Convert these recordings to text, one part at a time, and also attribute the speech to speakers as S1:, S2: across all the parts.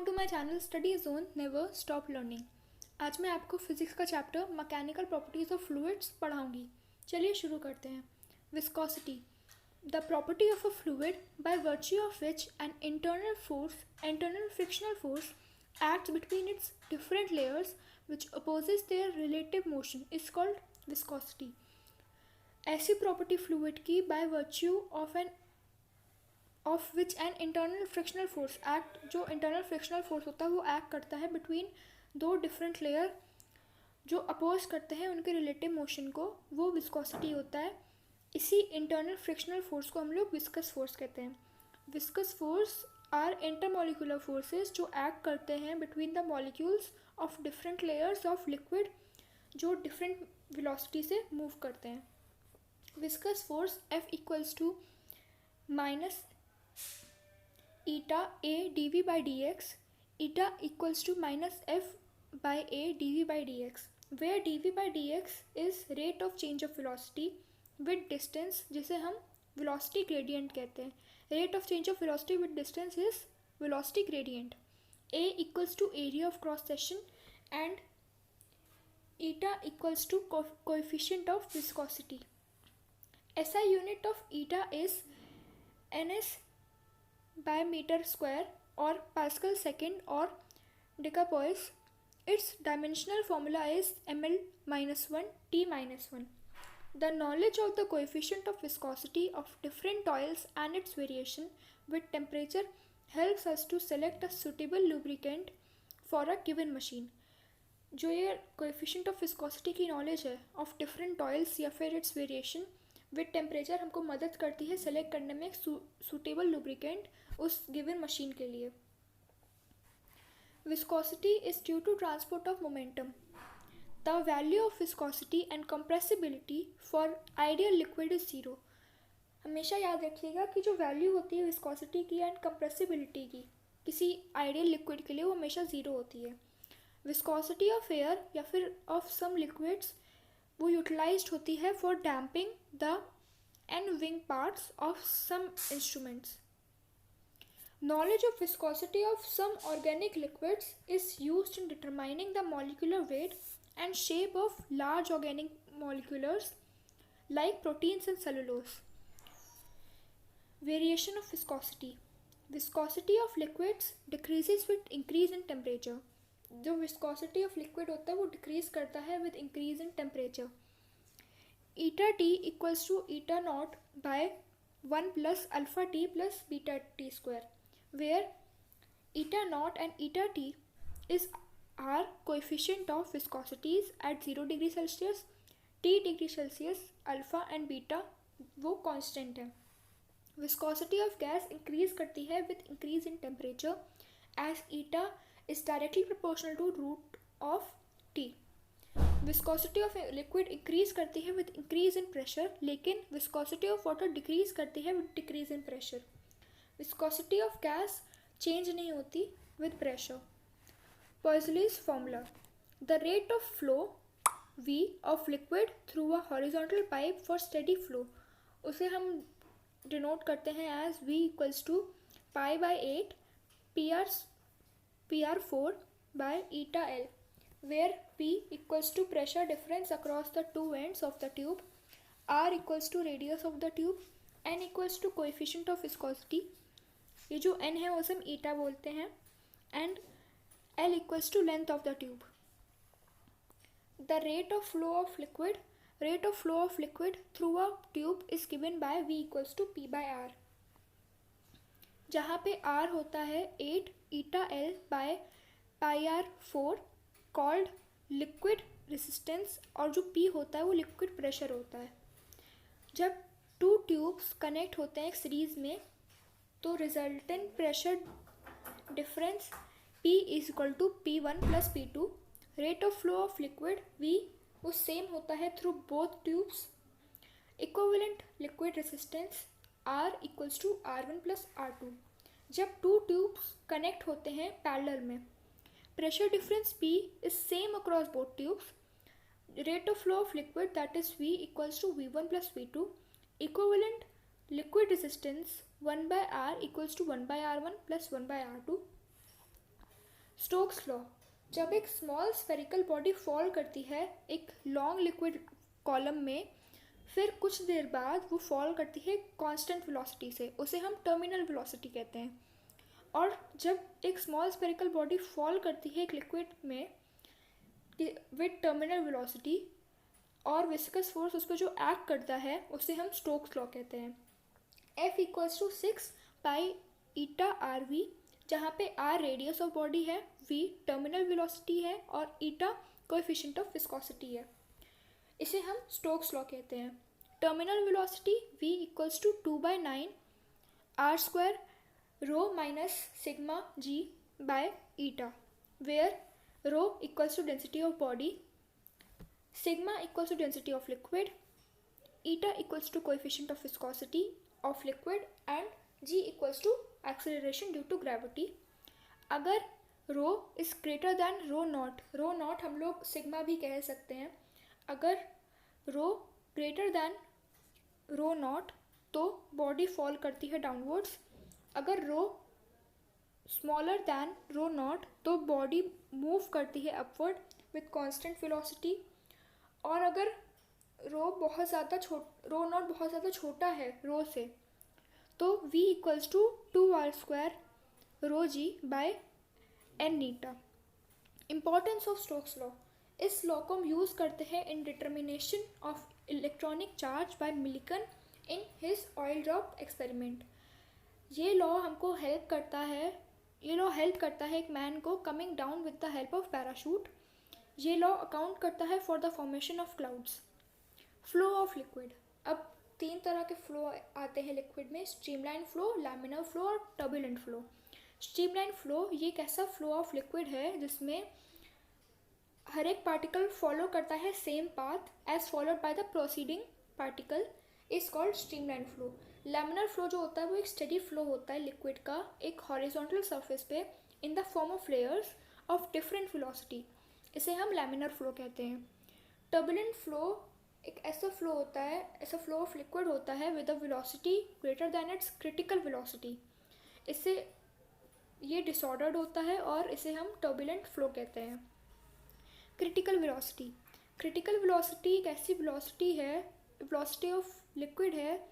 S1: To my channel study zone never stop learning. आज मैं आपको फिजिक्स का chapter mechanical properties of fluids पढ़ाऊंगी। चलिए शुरू करते हैं। Viscosity, the property of a fluid by virtue of which an internal frictional force acts between its different layers which opposes their relative motion is called viscosity. ऐसी property fluid की bye virtue of which an internal frictional force act, जो internal frictional force होता है वो act करता है between दो different layer जो अपोज करते हैं उनके रिलेटिव मोशन को, वो विस्कोसिटी होता है। इसी इंटरनल फ्रिक्शनल फोर्स को हम लोग विस्कस फोर्स कहते हैं। Viscous force are intermolecular forces जो एक्ट करते हैं between the molecules of different layers of liquid जो डिफरेंट वेलोसिटी से मूव करते हैं। Viscous force F equals to minus eta a dv by dx, eta equals to minus f by a dv by dx, where dv by dx is rate of change of velocity with distance, जिसे हम velocity gradient कहते हैं। Rate of change of velocity with distance is velocity gradient. A equals to area of cross section and eta equals to coefficient of viscosity. SI unit of eta is ns by meter square or Pascal second or decapoise. Its dimensional formula is ml minus 1 t minus 1. The knowledge of the coefficient of viscosity of different oils and its variation with temperature helps us to select a suitable lubricant for a given machine. जो ये coefficient of viscosity की knowledge है of different oils या फिर its variation with temperature हमको मदद करती है सेलेक्ट करने में एक suitable lubricant उस given machine के लिए। Viscosity is due to transport of momentum. The value of viscosity and compressibility for ideal liquid is zero. हमेशा याद रखिएगा कि जो वैल्यू होती है विस्कोसिटी की एंड कंप्रेसिबिलिटी की किसी आइडियल लिक्विड के लिए वो हमेशा ज़ीरो होती है। विस्कोसिटी ऑफ एयर या फिर ऑफ सम लिक्विड्स वो यूटिलाइज्ड होती है for damping the end wing parts of some instruments. Knowledge of viscosity of some organic liquids is used in determining the molecular weight and shape of large organic molecules like proteins and cellulose. Variation of viscosity. Viscosity of liquids decreases with increase in temperature. जो viscosity of liquid होता है वो decrease करता है with increase in temperature. Eta t equals to eta naught by 1 plus alpha t plus beta t square, where eta naught and eta t is are coefficient of viscosities at 0 degree Celsius, t degree Celsius, alpha and beta वो constant है। Viscosity of gas increase करती है with increase in temperature as eta is directly proportional to root of t. Viscosity of liquid increase करती है with increase in pressure, लेकिन viscosity of water decrease करती है with decrease in pressure. Viscosity of gas change नहीं होती with pressure. Poiseuille's formula. The rate of flow V of liquid through a horizontal pipe for steady flow, उसे हम denote करते हैं as V equals to pi by 8 PR4 by eta L, where P equals to pressure difference across the two ends of the tube, R equals to radius of the tube, N equals to coefficient of viscosity, ये जो n है उसे हम ईटा बोलते हैं, and L equals to length of the tube. The rate of flow of liquid through a tube is given by V equals to P by R, जहाँ पे R होता है 8 eta L by pi R4 called liquid resistance और जो P होता है वो liquid pressure होता है। जब टू ट्यूब्स कनेक्ट होते हैं एक सीरीज में तो resultant pressure difference P is equal to P1 plus P2। Rate of flow of liquid V वो सेम होता है through both tubes. Equivalent liquid resistance R equals to R1 plus R2। जब two tubes connect होते हैं parallel में pressure difference P is same across both tubes. Rate of flow of liquid that is V equals to V1 plus V2। Equivalent liquid resistance 1 by R equals to 1 by R1 plus 1 by R2. Stokes law, जब एक small spherical body fall करती है एक long liquid column में, फिर कुछ देर बाद वो फॉल करती है कांस्टेंट वेलोसिटी से, उसे हम टर्मिनल वेलोसिटी कहते हैं। और जब एक स्मॉल स्फेरिकल बॉडी फॉल करती है एक लिक्विड में विद टर्मिनल वेलोसिटी और विस्कस फोर्स उस पर जो एक्ट करता है उसे हम स्टोक्स लॉ कहते हैं। F equals to 6 pi eta r v, जहाँ पे r रेडियस ऑफ बॉडी है, v टर्मिनल वेलोसिटी है और ईटा कोएफिशिएंट ऑफ विस्कोसिटी है। इसे हम स्टोक्स लॉ कहते हैं। Terminal velocity v equals to 2/9 r square rho minus sigma g by eta, where rho equals to density of body, sigma equals to density of liquid, eta equals to coefficient of viscosity of liquid and g equals to acceleration due to gravity. अगर rho is greater than rho naught हम लोग sigma भी कह सकते हैं। अगर rho greater than rho naught तो body fall करती है डाउनवर्ड्स। अगर रो स्मॉलर दैन रो नॉट तो बॉडी मूव करती है अपवर्ड विथ कांस्टेंट वेलोसिटी। और अगर रो नॉट बहुत ज़्यादा छोटा है रो से तो v equals to 2r square rho g by an eta. Importance of Stokes law, इस लॉ को हम यूज़ करते हैं in determination of electronic charge by Millikan in his oil drop experiment. ये लॉ हेल्प करता है एक मैन को coming down with the help of parachute. ये लॉ अकाउंट करता है for the formation of clouds. Flow of liquid, अब 3 तरह के फ्लो आते हैं लिक्विड में, स्ट्रीमलाइन फ्लो, लैमिनर फ्लो और टर्बुलेंट फ्लो। स्ट्रीमलाइन फ्लो ये एक ऐसा फ्लो ऑफ लिक्विड है जिसमें हर एक पार्टिकल फॉलो करता है same path as followed by the proceeding particle, is called streamline flow. Laminar flow जो होता है वो एक स्टेडी फ्लो होता है लिक्विड का एक हॉरिजॉन्टल सरफेस पे in the form of layers of different velocity, इसे हम लैमिनर फ्लो कहते हैं। टर्बुलेंट फ्लो एक ऐसा फ्लो ऑफ लिक्विड होता है with a velocity greater than it's critical velocity. इससे ये डिसऑर्डर्ड होता है और इसे हम टर्बुलेंट फ्लो कहते हैं। क्रिटिकल वेलोसिटी एक ऐसी वेलोसिटी ऑफ लिक्विड है,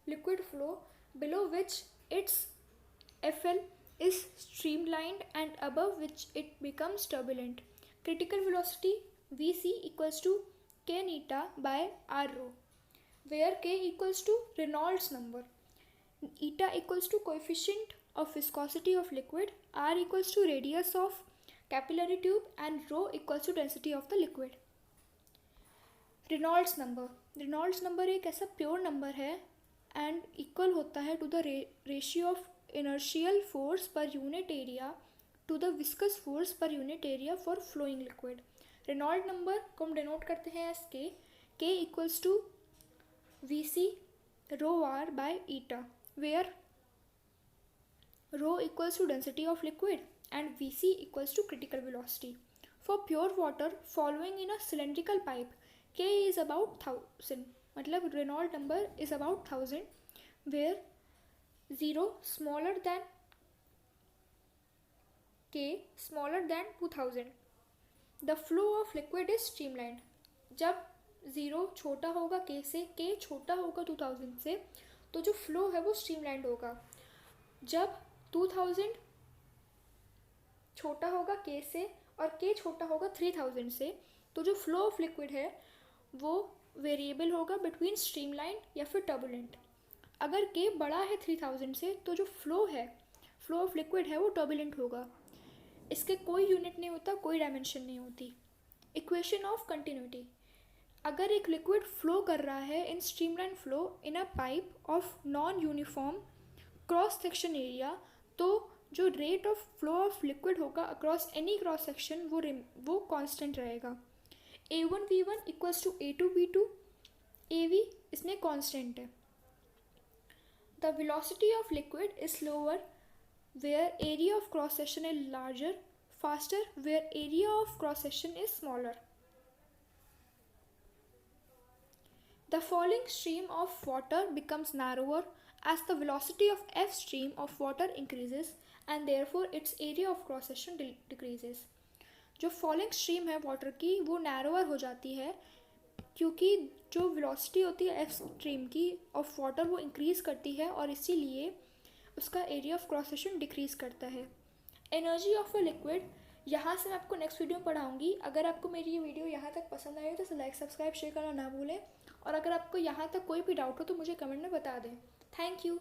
S1: liquid flow below which it's FL is streamlined and above which it becomes turbulent. Critical velocity Vc equals to k neta by r rho, where k equals to Reynolds number, eta equals to coefficient of viscosity of liquid, r equals to radius of capillary tube and rho equals to density of the liquid. Reynolds number एक ऐसा pure number है and equal होता है to the ratio of inertial force per unit area to the viscous force per unit area for flowing liquid. Reynold number को हम denote करते हैं as k equals to Vc rho r by eta, where rho equals to density of liquid and Vc equals to critical velocity. For pure water following in a cylindrical pipe k is about 1000, मतलब Reynold number is about 1000, where 0 smaller than k smaller than 2000. The flow of liquid is streamlined. जब 0 छोटा होगा k से, k छोटा होगा 2000 से, तो जो फ्लो है वो स्ट्रीमलाइंड होगा। जब 2000 छोटा होगा k से और k छोटा होगा 3000 से, तो जो फ्लो ऑफ लिक्विड है वो वेरिएबल होगा बिटवीन स्ट्रीमलाइंड या फिर टर्बुलेंट। अगर k बड़ा है 3000 से तो जो फ्लो ऑफ लिक्विड है वो टर्बुलेंट होगा। इसके कोई यूनिट नहीं होता, कोई डायमेंशन नहीं होती। इक्वेशन ऑफ कंटिन्यूटी, अगर एक लिक्विड फ्लो कर रहा है in streamline flow in a pipe of non uniform cross section area, तो जो rate of flow of liquid होगा अक्रॉस एनी क्रॉस सेक्शन वो कांस्टेंट रहेगा। A1V1 equals to A2V2, AV इसमें कांस्टेंट है। The velocity of liquid is lower where area of cross section is larger, faster where area of cross section is smaller. The falling stream of water becomes narrower as the velocity of F stream of water increases and therefore it's area of cross section decreases. जो falling stream है water की वो narrower हो जाती है क्योंकि जो velocity होती है एफ स्ट्रीम की ऑफ वाटर वो इंक्रीज़ करती है और इसीलिए उसका area of cross section decrease करता है। एनर्जी ऑफ अ लिक्विड यहाँ से मैं आपको नेक्स्ट वीडियो में पढ़ाऊँगी। अगर आपको मेरी ये वीडियो यहाँ तक पसंद आई हो तो लाइक सब्सक्राइब शेयर करना ना भूलें, और अगर आपको यहाँ तक कोई भी डाउट हो तो मुझे कमेंट में बता दें। Thank you.